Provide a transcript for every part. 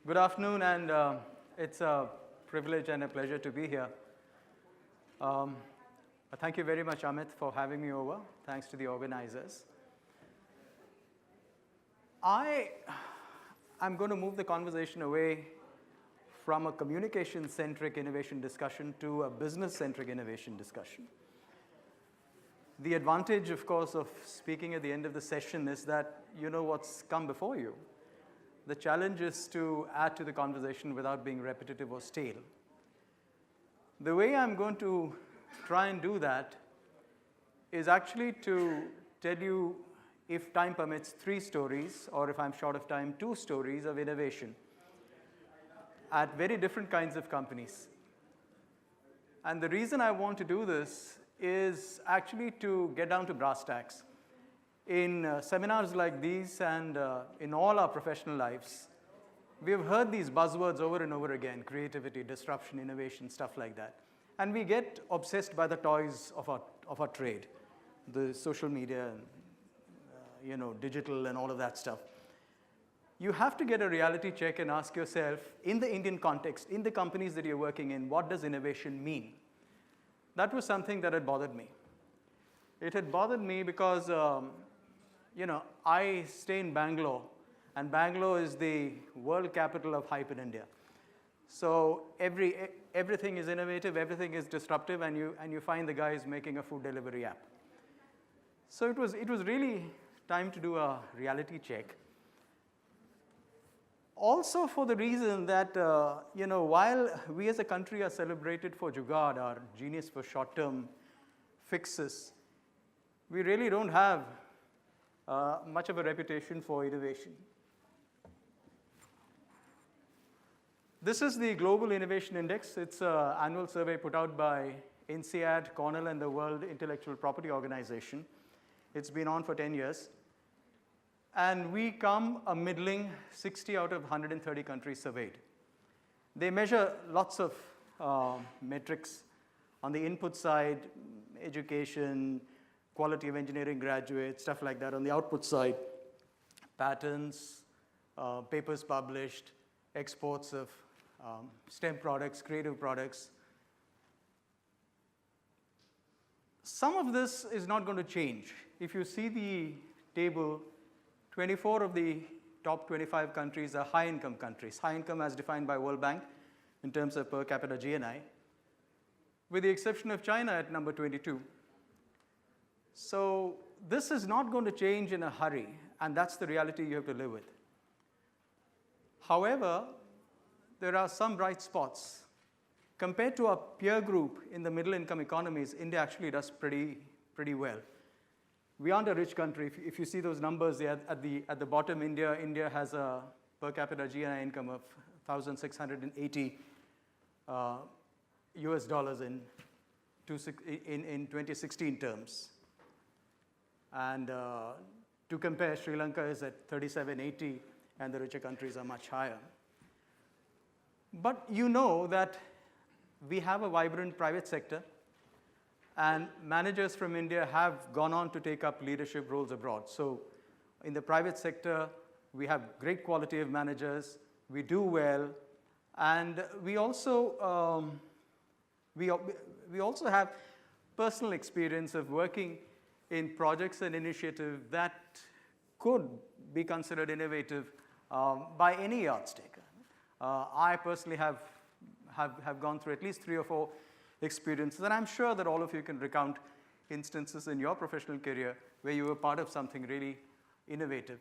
Good afternoon, and it's a privilege and a pleasure to be here. Thank you very much, Amit, for having me over. Thanks to the organizers. I'm going to move the conversation away from a communication-centric innovation discussion to a business-centric innovation discussion. The advantage, of course, of speaking at the end of the session is that you know what's come before you. The challenge is to add to the conversation without being repetitive or stale. The way I'm going to try and do that is actually to tell you, if time permits, 3 stories, or if I'm short of time, 2 stories of innovation at very different kinds of companies. And the reason I want to do this is actually to get down to brass tacks. In seminars like these and in all our professional lives, we have heard these buzzwords over and over again: creativity, disruption, innovation, stuff like that. And we get obsessed by the toys of our trade, the social media, and, digital and all of that stuff. You have to get a reality check and ask yourself, in the Indian context, in the companies that you're working in, what does innovation mean? That was something that had bothered me. It had bothered me because I stay in Bangalore, and Bangalore is the world capital of hype in India. So everything is innovative, everything is disruptive, and you find the guys making a food delivery app. So it was really time to do a reality check. Also for the reason that, while we as a country are celebrated for jugaad, our genius for short-term fixes, we really don't have much of a reputation for innovation. This is the Global Innovation Index. It's an annual survey put out by INSEAD, Cornell, and the World Intellectual Property Organization. It's been on for 10 years. And we come a middling 60 out of 130 countries surveyed. They measure lots of metrics on the input side: education, quality of engineering graduates, stuff like that. On the output side, patents, papers published, exports of STEM products, creative products. Some of this is not going to change. If you see the table, 24 of the top 25 countries are high-income countries. High income as defined by World Bank in terms of per capita GNI, with the exception of China at number 22. So this is not going to change in a hurry, and that's the reality you have to live with. However, there are some bright spots. Compared to our peer group in the middle-income economies, India actually does pretty well. We aren't a rich country. If you see those numbers at the bottom, India has a per capita GNI income of 1,680 US dollars in 2016 terms. And to compare, Sri Lanka is at 3,780, and the richer countries are much higher. But you know that we have a vibrant private sector, and managers from India have gone on to take up leadership roles abroad. So in the private sector, we have great quality of managers, we do well, and we also have personal experience of working in projects and initiatives that could be considered innovative by any yardstick. I personally have gone through at least 3 or 4 experiences, and I'm sure that all of you can recount instances in your professional career where you were part of something really innovative.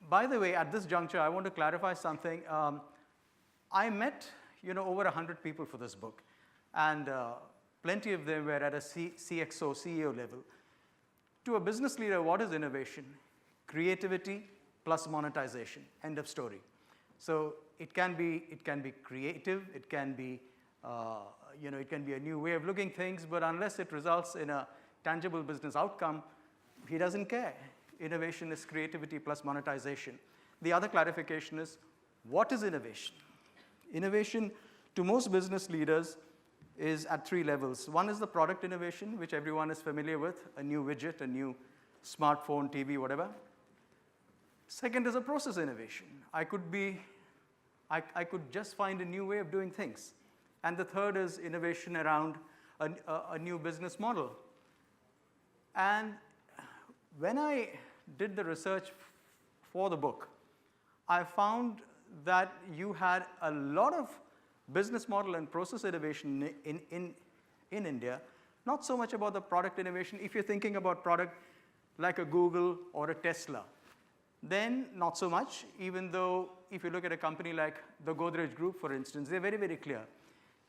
By the way, at this juncture, I want to clarify something. I met over 100 people for this book, and plenty of them were at a CXO, CEO level. To a business leader, what is innovation? Creativity plus monetization. End of story. So it can be creative. It can be it can be a new way of looking things. But unless it results in a tangible business outcome, he doesn't care. Innovation is creativity plus monetization. The other clarification is, what is innovation? Innovation, to most business leaders, is at 3 levels. One is the product innovation, which everyone is familiar with: a new widget, a new smartphone, TV, whatever. Second is a process innovation. I could be I could just find a new way of doing things. And the third is innovation around a new business model. And when I did the research for the book, I found that you had a lot of business model and process innovation in India, not so much about the product innovation. If you're thinking about product like a Google or a Tesla, then not so much, even though if you look at a company like the Godrej Group, for instance, they're very, very clear.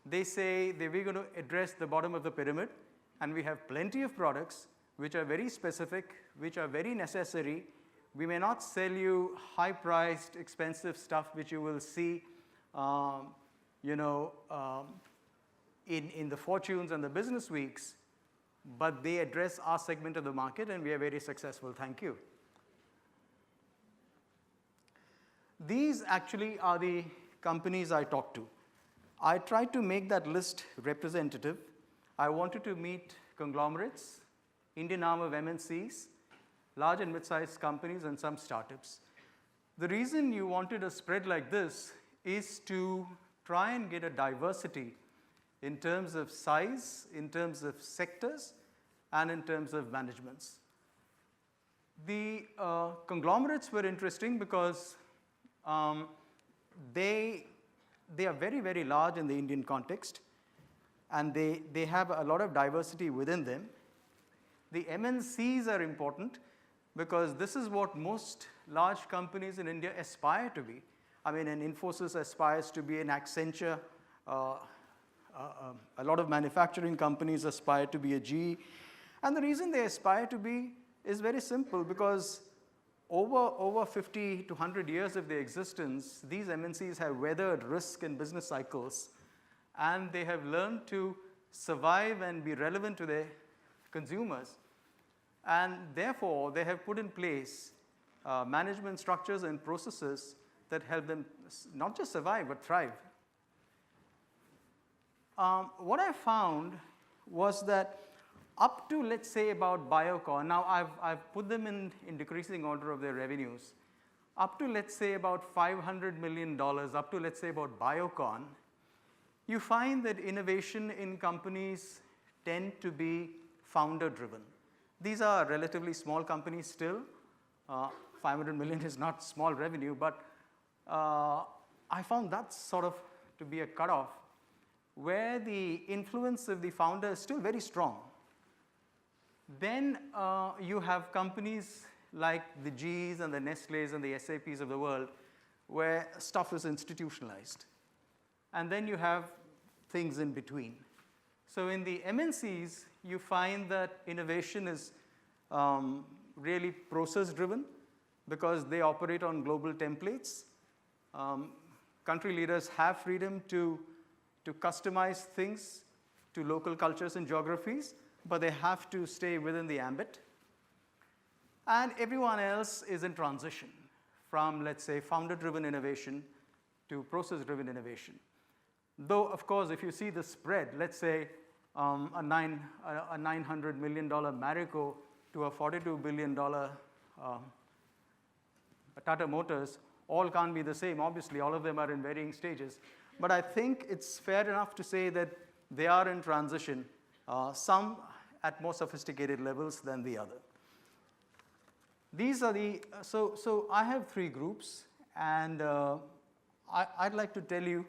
They say that we're going to address the bottom of the pyramid, and we have plenty of products which are very specific, which are very necessary. We may not sell you high-priced, expensive stuff which you will see in the fortunes and the business weeks, but they address our segment of the market, and we are very successful. Thank you. These actually are the companies I talked to. I tried to make that list representative. I wanted to meet conglomerates, Indian arm of MNCs, large and mid-sized companies, and some startups. The reason you wanted a spread like this is to try and get a diversity in terms of size, in terms of sectors, and in terms of managements. The conglomerates were interesting because they are very, very large in the Indian context, and they have a lot of diversity within them. The MNCs are important because this is what most large companies in India aspire to be. I mean, an Infosys aspires to be an Accenture. A lot of manufacturing companies aspire to be a GE. And the reason they aspire to be is very simple, because over 50 to 100 years of their existence, these MNCs have weathered risk and business cycles, and they have learned to survive and be relevant to their consumers. And therefore, they have put in place management structures and processes that help them not just survive, but thrive. What I found was that up to, let's say, about Biocon, now I've put them in decreasing order of their revenues, up to, let's say, about $500 million, up to, let's say, about Biocon, you find that innovation in companies tend to be founder-driven. These are relatively small companies still. 500 million is not small revenue, but I found that sort of to be a cutoff where the influence of the founder is still very strong. Then you have companies like the GEs and the Nestlés and the SAPs of the world where stuff is institutionalized. And then you have things in between. So in the MNCs, you find that innovation is really process-driven because they operate on global templates. Country leaders have freedom to customize things to local cultures and geographies, but they have to stay within the ambit. And everyone else is in transition from, let's say, founder-driven innovation to process-driven innovation. Though, of course, if you see the spread, let's say a $900 million Marico to a $42 billion Tata Motors, all can't be the same. Obviously, all of them are in varying stages. But I think it's fair enough to say that they are in transition, some at more sophisticated levels than the other. These are the, so I have three groups, and I'd like to tell you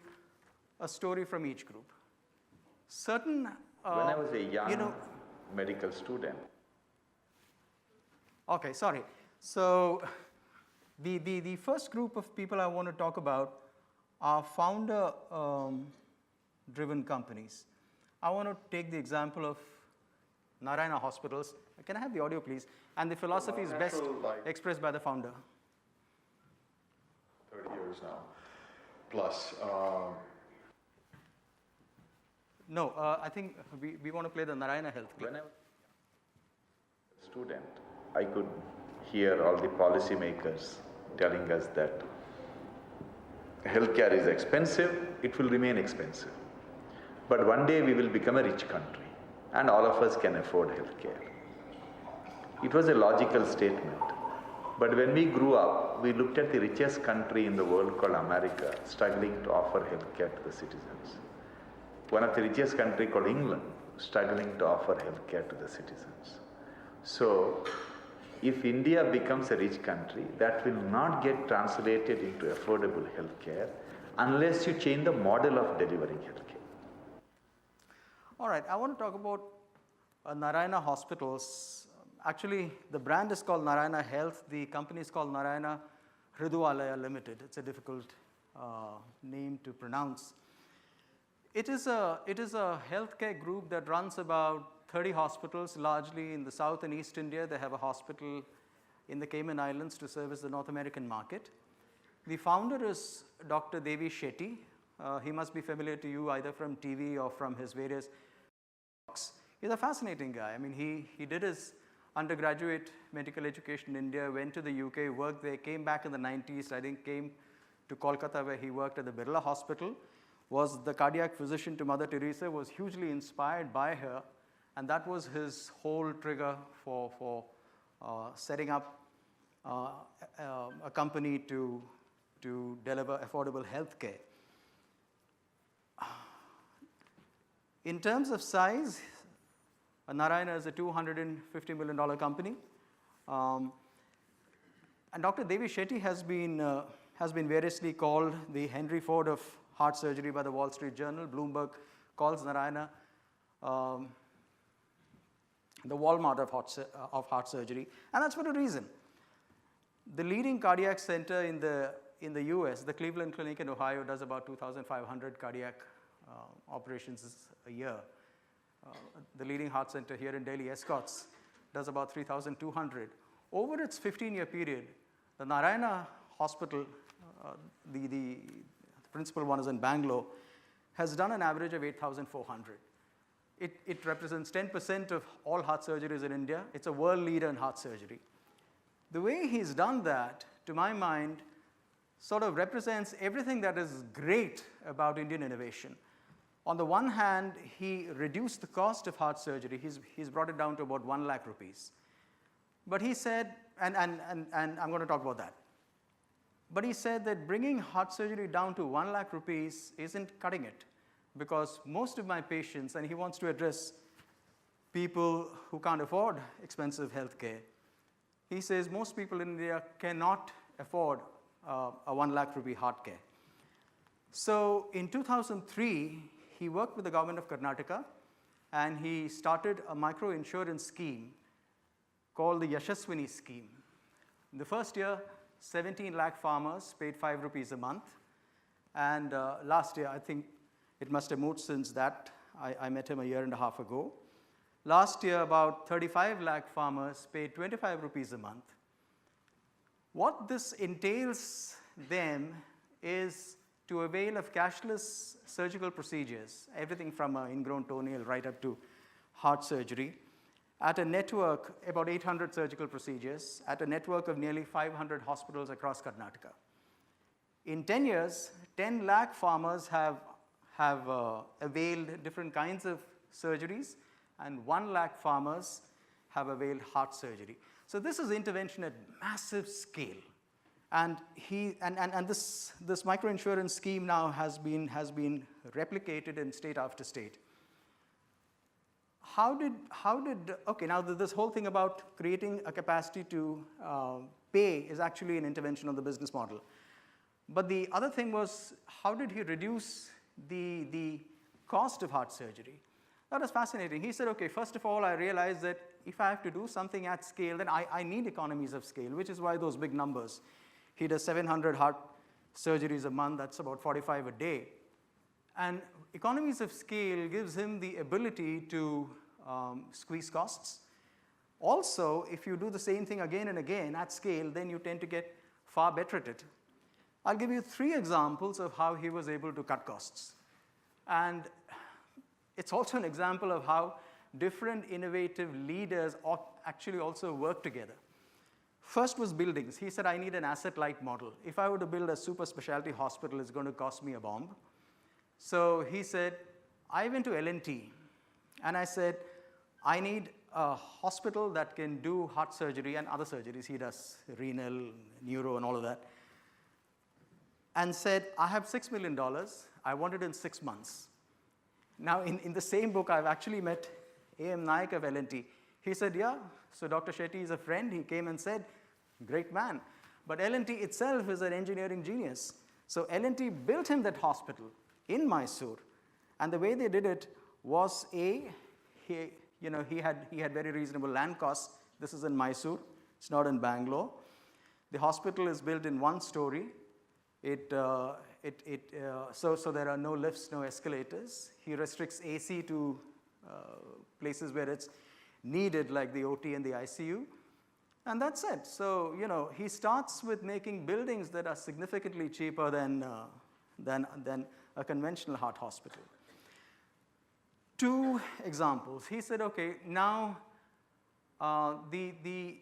a story from each group. Certain, when I was a young medical student. Okay, sorry. So the first group of people I want to talk about are founder-driven companies. I want to take the example of Narayana Hospitals. Can I have the audio, please? And the philosophy is best expressed by the founder. 30 years now, plus. No, I think we want to play the Narayana Health clip. When I was a student, I could hear all the policymakers telling us that healthcare is expensive, it will remain expensive. But one day we will become a rich country and all of us can afford healthcare. It was a logical statement. But when we grew up, we looked at the richest country in the world called America, struggling to offer healthcare to the citizens. One of the richest country called England, struggling to offer healthcare to the citizens. So, if India becomes a rich country, that will not get translated into affordable healthcare unless you change the model of delivering healthcare. All right, I want to talk about Narayana Hospitals. Actually, the brand is called Narayana Health. The company is called Narayana Hridualaya Limited. It's a difficult name to pronounce. It is a healthcare group that runs about 30 hospitals, largely in the South and East India. They have a hospital in the Cayman Islands to service the North American market. The founder is Dr. Devi Shetty. He must be familiar to you either from TV or from his various talks. He's a fascinating guy. I mean, he did his undergraduate medical education in India, went to the UK, worked there, came back in the 90s, I think came to Kolkata where he worked at the Birla Hospital, was the cardiac physician to Mother Teresa, was hugely inspired by her, and that was his whole trigger for setting up a company to deliver affordable health care. In terms of size, Narayana is a $250 million company. And Dr. Devi Shetty has been variously called the Henry Ford of heart surgery by the Wall Street Journal. Bloomberg calls Narayana the Walmart of heart surgery. And that's for a reason. The leading cardiac center in the US, the Cleveland Clinic in Ohio, does about 2,500 cardiac operations a year. The leading heart center here in Delhi, Escorts, does about 3,200. Over its 15-year period, the Narayana Hospital, the principal one is in Bangalore, has done an average of 8,400. It represents 10% of all heart surgeries in India. It's a world leader in heart surgery. The way he's done that, to my mind, sort of represents everything that is great about Indian innovation. On the one hand, he reduced the cost of heart surgery. He's brought it down to about 1 lakh rupees. But he said, and I'm going to talk about that. But he said that bringing heart surgery down to 1 lakh rupees isn't cutting it, because most of my patients, and he wants to address people who can't afford expensive health care. He says most people in India cannot afford a 1 lakh rupee heart care. So in 2003, he worked with the government of Karnataka, and he started a micro-insurance scheme called the Yashaswini scheme. In the first year, 17 lakh farmers paid 5 rupees a month. And last year, I think it must have moved since that. I met him a year and a half ago. Last year, about 35 lakh farmers paid 25 rupees a month. What this entails them is to avail of cashless surgical procedures, everything from an ingrown toenail right up to heart surgery, at a network, about 800 surgical procedures, at a network of nearly 500 hospitals across Karnataka. In 10 years, 10 lakh farmers have availed different kinds of surgeries, and 1 lakh farmers have availed heart surgery. So this is intervention at massive scale. And this microinsurance scheme now has been replicated in state after state. Okay, now this whole thing about creating a capacity to pay is actually an intervention on the business model. But the other thing was, how did he reduce the cost of heart surgery? That was fascinating. He said, okay, first of all, I realized that if I have to do something at scale, then I need economies of scale, which is why those big numbers. He does 700 heart surgeries a month, that's about 45 a day. And economies of scale gives him the ability to squeeze costs. Also, if you do the same thing again and again at scale, then you tend to get far better at it. I'll give you 3 examples of how he was able to cut costs. And it's also an example of how different innovative leaders actually also work together. First was buildings. He said, I need an asset-light model. If I were to build a super specialty hospital, it's going to cost me a bomb. So he said, I went to L&T, and I said, I need a hospital that can do heart surgery and other surgeries. He does renal, neuro, and all of that. And said, I have $6 million. I want it in 6 months. Now, in the same book, I've actually met A.M. Naik of L&T. He said, yeah. So Dr. Shetty is a friend. He came and said, great man. But L&T itself is an engineering genius. So L&T built him that hospital in Mysore. And the way they did it was he had very reasonable land costs. This is in Mysore. It's not in Bangalore. The hospital is built in 1 story. So there are no lifts, no escalators. He restricts AC to places where it's needed, like the OT and the ICU. And that's it. So, he starts with making buildings that are significantly cheaper than a conventional heart hospital. 2 examples. He said, okay, now the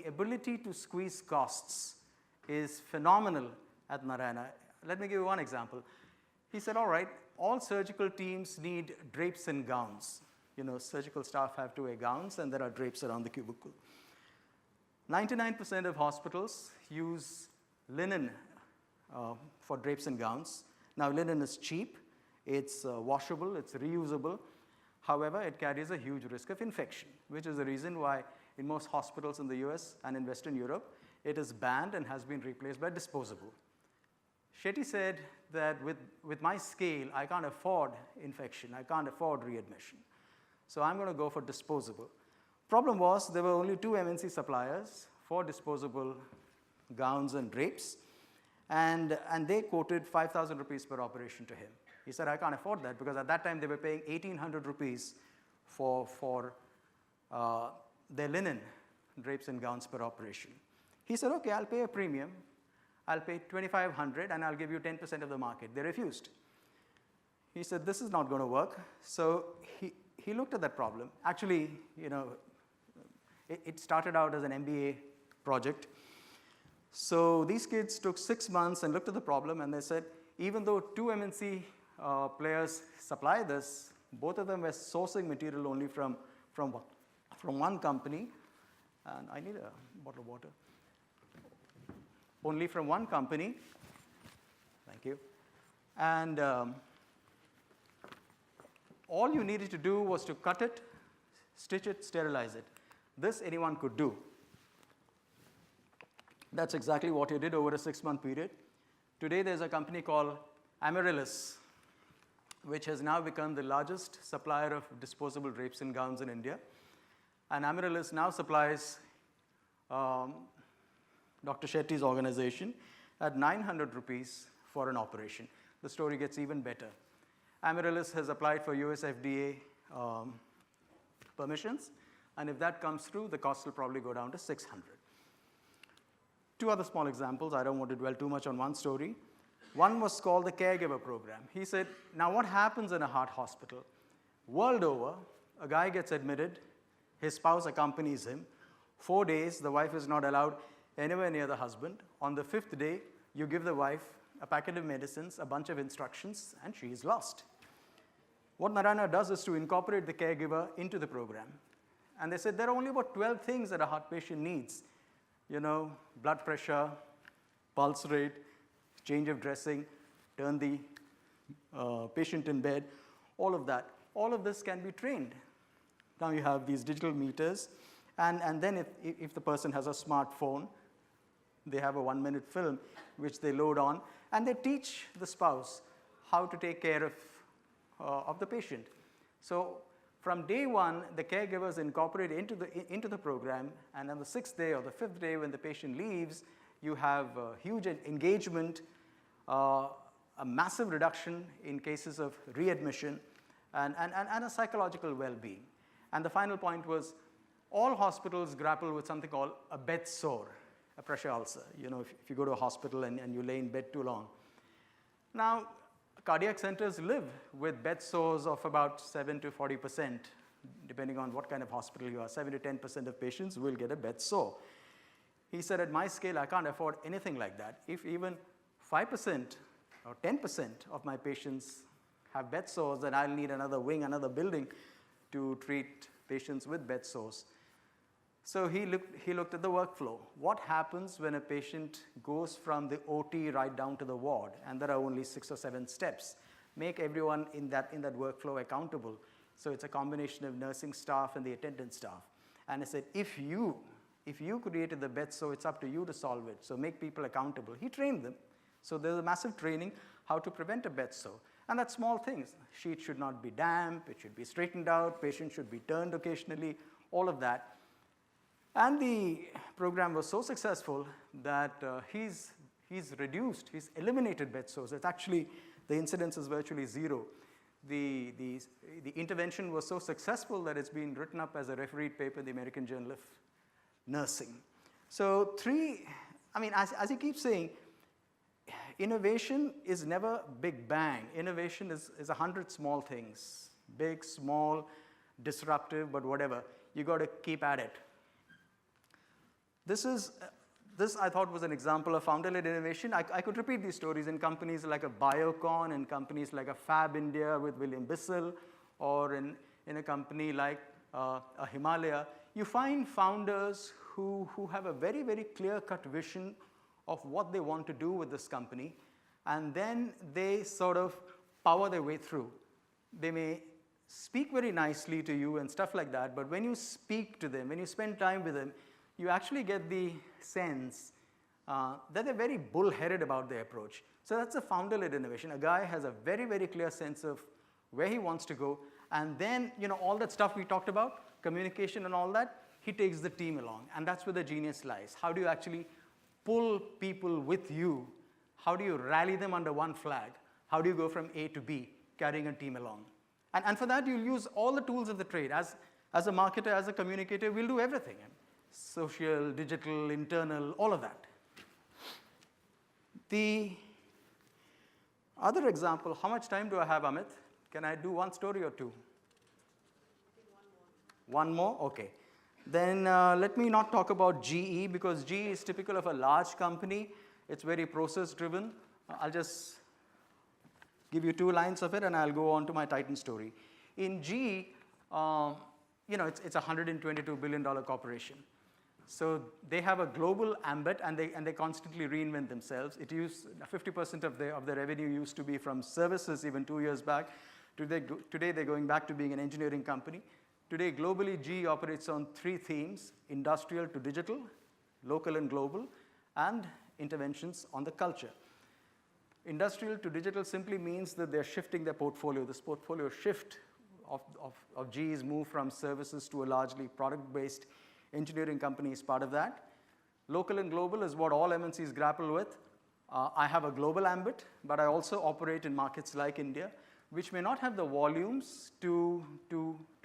ability to squeeze costs is phenomenal at Narayana. Let me give you one example. He said, all right, all surgical teams need drapes and gowns. Surgical staff have to wear gowns, and there are drapes around the cubicle. 99% of hospitals use linen for drapes and gowns. Now, linen is cheap. It's washable. It's reusable. However, it carries a huge risk of infection, which is the reason why in most hospitals in the US and in Western Europe, it is banned and has been replaced by disposable. Shetty said that with my scale, I can't afford infection. I can't afford readmission. So I'm going to go for disposable. Problem was, there were only 2 MNC suppliers for disposable gowns and drapes, and they quoted 5,000 rupees per operation to him. He said, I can't afford that, because at that time they were paying 1,800 rupees for their linen drapes and gowns per operation. He said, okay, I'll pay a premium. I'll pay 2,500 and I'll give you 10% of the market. They refused. He said, this is not going to work. So he looked at that problem. Actually, it started out as an MBA project. So these kids took 6 months and looked at the problem, and they said, even though 2 MNC players supply this, both of them were sourcing material only from one company. And I need a bottle of water. Only from one company. Thank you. And all you needed to do was to cut it, stitch it, sterilize it. This anyone could do. That's exactly what he did over a 6-month period. Today there's a company called Amaryllis, which has now become the largest supplier of disposable drapes and gowns in India. And Amaryllis now supplies Dr. Shetty's organization at 900 rupees for an operation. The story gets even better. Amaryllis has applied for US FDA permissions, and if that comes through, the cost will probably go down to 600. 2 other small examples. I don't want to dwell too much on one story. One was called the Caregiver Program. He said, now what happens in a heart hospital? World over, a guy gets admitted, his spouse accompanies him. 4 days, the wife is not allowed anywhere near the husband. On the 5th day, you give the wife a packet of medicines, a bunch of instructions, and she is lost. What Narayana does is to incorporate the caregiver into the program. And they said there are only about 12 things that a heart patient needs. Blood pressure, pulse rate, change of dressing, turn the patient in bed, all of that. All of this can be trained. Now you have these digital meters, and then if the person has a smartphone, they have a 1-minute film which they load on, and they teach the spouse how to take care of the patient. So from day 1, the caregivers incorporate into the program, and on the 6th day or the 5th day when the patient leaves, you have huge engagement, a massive reduction in cases of readmission, and a psychological well-being. And the final point was, all hospitals grapple with something called a bed sore, a pressure ulcer. If you go to a hospital and you lay in bed too long. Now, cardiac centers live with bed sores of about 7 to 40%, depending on what kind of hospital you are. 7 to 10% of patients will get a bed sore. He said, at my scale, I can't afford anything like that. If even 5% or 10% of my patients have bed sores, then I'll need another wing, another building to treat patients with bed sores. So he looked at the workflow. What happens when a patient goes from the OT right down to the ward, and there are only 6 or 7 steps? Make everyone in that workflow accountable. So it's a combination of nursing staff and the attendant staff. And I said, if you created the bed sore, it's up to you to solve it. So make people accountable. He trained them. So there's a massive training how to prevent a bed sore. And that's small things. Sheet should not be damp. It should be straightened out. Patient should be turned occasionally. All of that. And the program was so successful that he's eliminated bed sores. It's actually, the incidence is virtually zero. The intervention was so successful that it's been written up as a refereed paper in the American Journal of Nursing. So as he keeps saying, innovation is never big bang. Innovation is 100 small things, big, small, disruptive, but whatever. You got to keep at it. This I thought was an example of founder-led innovation. I could repeat these stories in companies like a Biocon, in companies like a Fab India with William Bissell, or in a company like a Himalaya. You find founders who have a very, very clear-cut vision of what they want to do with this company, and then they sort of power their way through. They may speak very nicely to you and stuff like that, but when you speak to them, when you spend time with them, you actually get the sense that they're very bullheaded about their approach. So that's a founder-led innovation. A guy has a very, very clear sense of where he wants to go, and then all that stuff we talked about, communication and all that, he takes the team along, and that's where the genius lies. How do you actually pull people with you? How do you rally them under one flag? How do you go from A to B, carrying a team along? And for that, you'll use all the tools of the trade. As a marketer, as a communicator, we'll do everything. Social, digital, internal, all of that. The other example, how much time do I have, Amit? Can I do one story or two? One more? Okay. Then let me not talk about GE, because GE is typical of a large company. It's very process-driven. I'll just give you 2 lines of it, and I'll go on to my Titan story. In GE, it's a $122 billion corporation. So they have a global ambit, and they constantly reinvent themselves. 50% of their revenue used to be from services even 2 years back. Today they're going back to being an engineering company. Today, globally, GE operates on 3 themes: industrial to digital, local and global, and interventions on the culture. Industrial to digital simply means that they're shifting their portfolio. This portfolio shift of GE's move from services to a largely product-based engineering company is part of that. Local and global is what all MNCs grapple with. I have a global ambit, but I also operate in markets like India, which may not have the volumes to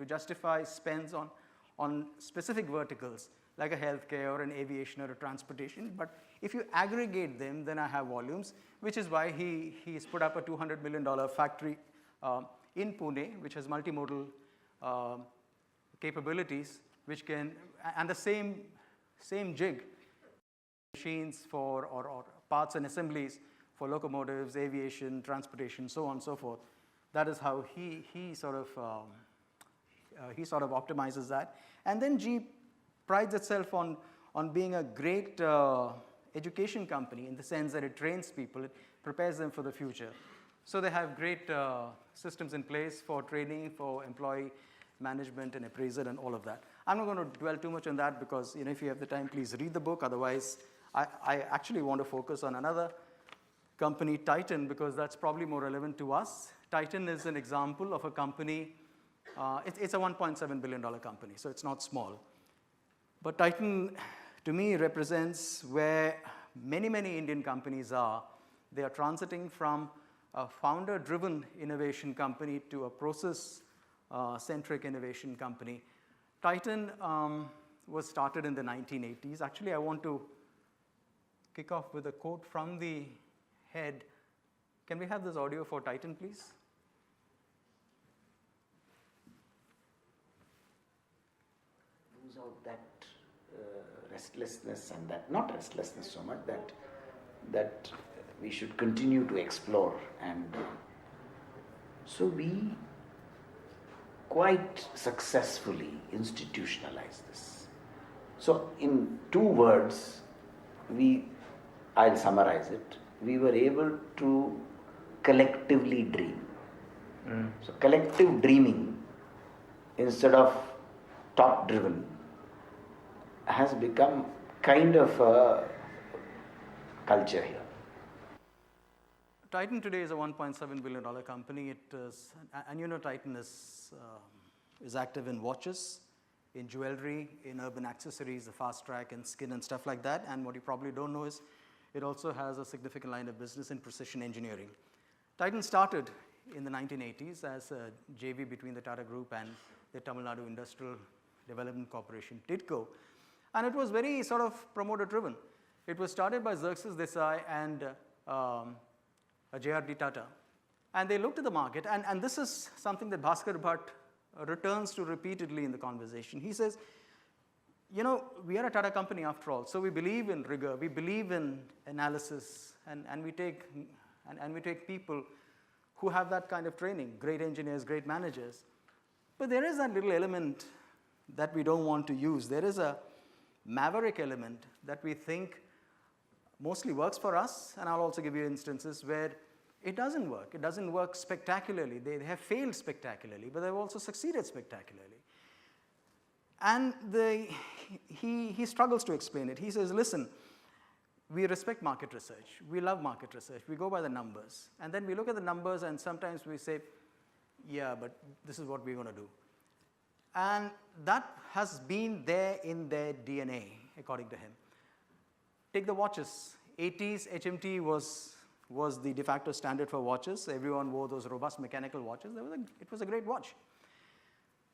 justify spends on specific verticals, like a healthcare or an aviation or a transportation. But if you aggregate them, then I have volumes, which is why he's put up a $200 million factory in Pune, which has multimodal capabilities, which can, and the same jig, machines or parts and assemblies for locomotives, aviation, transportation, so on and so forth. That is how he sort of optimizes that. And then GE prides itself on being a great education company, in the sense that it trains people, it prepares them for the future. So they have great systems in place for training, for employee management and appraisal and all of that. I'm not going to dwell too much on that, because if you have the time, please read the book. Otherwise, I actually want to focus on another company, Titan, because that's probably more relevant to us. Titan is an example of a company, it's a $1.7 billion company, so it's not small. But Titan, to me, represents where many, many Indian companies are. They are transiting from a founder-driven innovation company to a process-centric innovation company. Titan was started in the 1980s. Actually, I want to kick off with a quote from the head. Can we have this audio for Titan, please? Lose out that restlessness, and that, not restlessness so much, that we should continue to explore. And so we quite successfully institutionalized this. So, in 2 words, I'll summarize it. We were able to collectively dream. So, collective dreaming instead of top driven has become kind of a culture here. Titan today is a $1.7 billion company. It is, and you know, Titan is active in watches, in jewelry, in urban accessories, the fast track, and skin and stuff like that. And what you probably don't know is it also has a significant line of business in precision engineering. Titan started in the 1980s as a JV between the Tata Group and the Tamil Nadu Industrial Development Corporation, TIDCO. And it was very sort of promoter driven. It was started by Xerxes Desai and J.R.D. Tata. And they looked at the market, and this is something that Bhaskar Bhatt returns to repeatedly in the conversation. He says, you know, we are a Tata company after all, so we believe in rigor, we believe in analysis, and we take people who have that kind of training, great engineers, great managers. But there is that little element that we don't want to use. There is a maverick element that we think mostly works for us, and I'll also give you instances where it doesn't work. It doesn't work spectacularly. They have failed spectacularly, but they've also succeeded spectacularly. And he struggles to explain it. He says, listen, we respect market research. We love market research. We go by the numbers. And then we look at the numbers, and sometimes we say, yeah, but this is what we're going to do. And that has been there in their DNA, according to him. Take the watches. 80s, HMT was the de facto standard for watches. Everyone wore those robust mechanical watches. It was a great watch.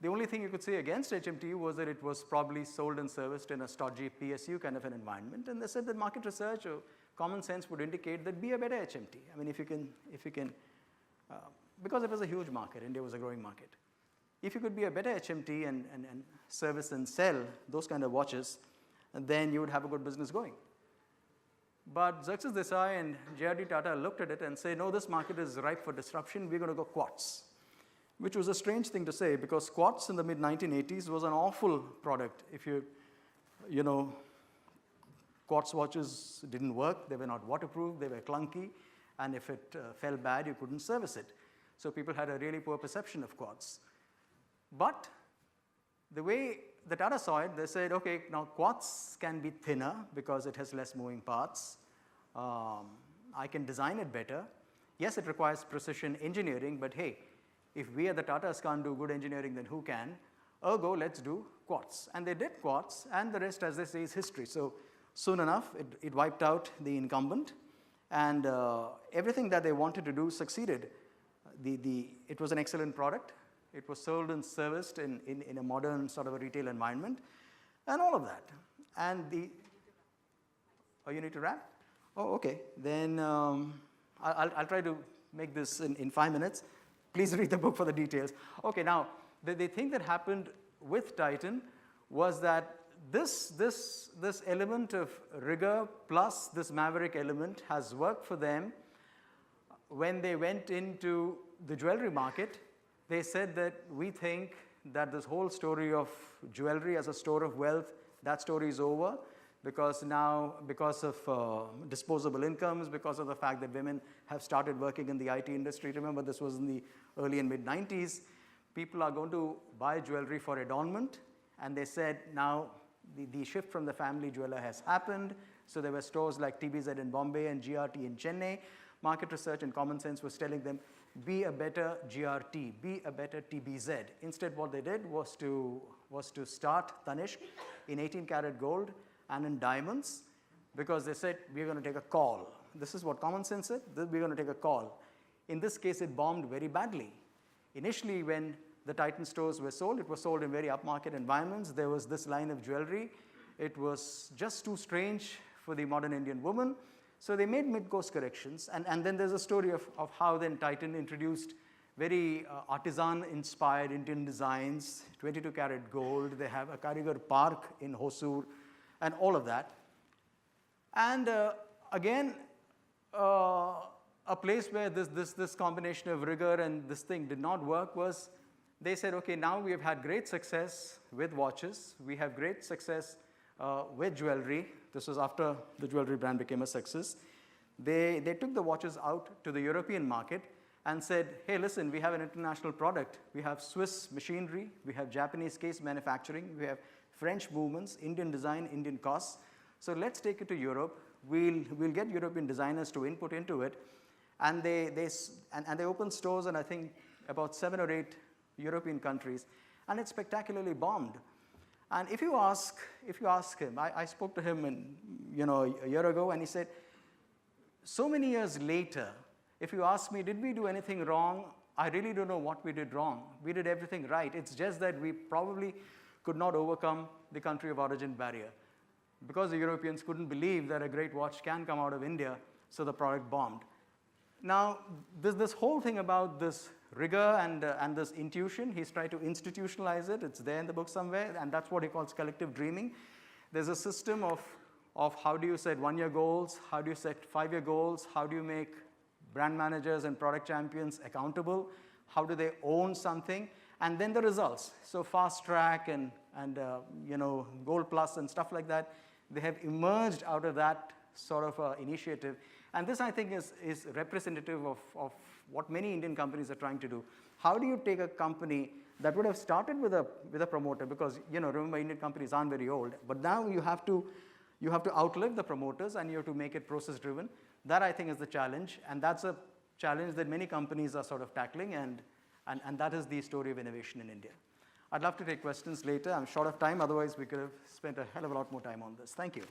The only thing you could say against HMT was that it was probably sold and serviced in a stodgy PSU kind of an environment. And they said that market research or common sense would indicate that be a better HMT. I mean, if you can, because it was a huge market, India was a growing market. If you could be a better HMT and service and sell those kind of watches, then you would have a good business going. But Xerxes Desai and J.R.D. Tata looked at it and said, no, this market is ripe for disruption. We're going to go quartz, which was a strange thing to say because quartz in the mid-1980s was an awful product. If you know, quartz watches didn't work. They were not waterproof. They were clunky. And if it fell bad, you couldn't service it. So people had a really poor perception of quartz. But the way the Tata saw it, they said, okay, now quartz can be thinner because it has less moving parts. I can design it better. Yes, it requires precision engineering, but hey, if we at the Tatas can't do good engineering, then who can? Ergo, let's do quartz. And they did quartz, and the rest, as they say, is history. So soon enough, it wiped out the incumbent, and everything that they wanted to do succeeded. It was an excellent product. It was sold and serviced in a modern sort of a retail environment, and all of that. And oh, you need to wrap? Oh, okay. Then I'll try to make this in 5 minutes. Please read the book for the details. Okay, now, the thing that happened with Titan was that this element of rigor plus this maverick element has worked for them. When they went into the jewelry market, they said that we think that this whole story of jewelry as a store of wealth, that story is over because now, because of disposable incomes, because of the fact that women have started working in the IT industry. Remember, this was in the early and mid-90s. People are going to buy jewelry for adornment, and they said now the shift from the family jeweler has happened. So there were stores like TBZ in Bombay and GRT in Chennai. Market research and common sense was telling them, be a better GRT, be a better TBZ. Instead, what they did was to start Tanishq in 18-karat gold and in diamonds, because they said, we're going to take a call. This is what common sense said, we're going to take a call. In this case, it bombed very badly. Initially, when the Titan stores were sold, it was sold in very upmarket environments. There was this line of jewelry. It was just too strange for the modern Indian woman. So they made mid-course corrections, and then there's a story of how then Titan introduced very artisan-inspired Indian designs, 22-karat gold. They have a Caregiver Park in Hosur, and all of that. And again, a place where this combination of rigor and this thing did not work was they said, okay, now we have had great success with watches. We have great success with jewelry. This was after the jewelry brand became a success. They took the watches out to the European market and said, hey, listen, we have an international product. We have Swiss machinery. We have Japanese case manufacturing. We have French movements, Indian design, Indian costs. So let's take it to Europe. We'll get European designers to input into it. And they opened stores in, I think, about 7 or 8 European countries. And it spectacularly bombed. And if you ask him, I spoke to him a year ago, and he said, so many years later, if you ask me, did we do anything wrong? I really don't know what we did wrong. We did everything right. It's just that we probably could not overcome the country of origin barrier. Because the Europeans couldn't believe that a great watch can come out of India, so the product bombed. Now, this whole thing about this rigor and this intuition, he's tried to institutionalize it. It's there in the book somewhere, and that's what he calls collective dreaming. There's a system of how do you set 1-year goals, how do you set 5-year goals, how do you make brand managers and product champions accountable, how do they own something, and then the results. So Fast Track and Gold Plus and stuff like that, they have emerged out of that sort of initiative. And this, I think, is representative of what many Indian companies are trying to do. How do you take a company that would have started with a promoter, because remember, Indian companies aren't very old, but now you have to outlive the promoters and you have to make it process driven. That, I think, is the challenge, and that's a challenge that many companies are sort of tackling, and that is the story of innovation in India. I'd love to take questions later. I'm short of time, otherwise we could have spent a hell of a lot more time on this. Thank you.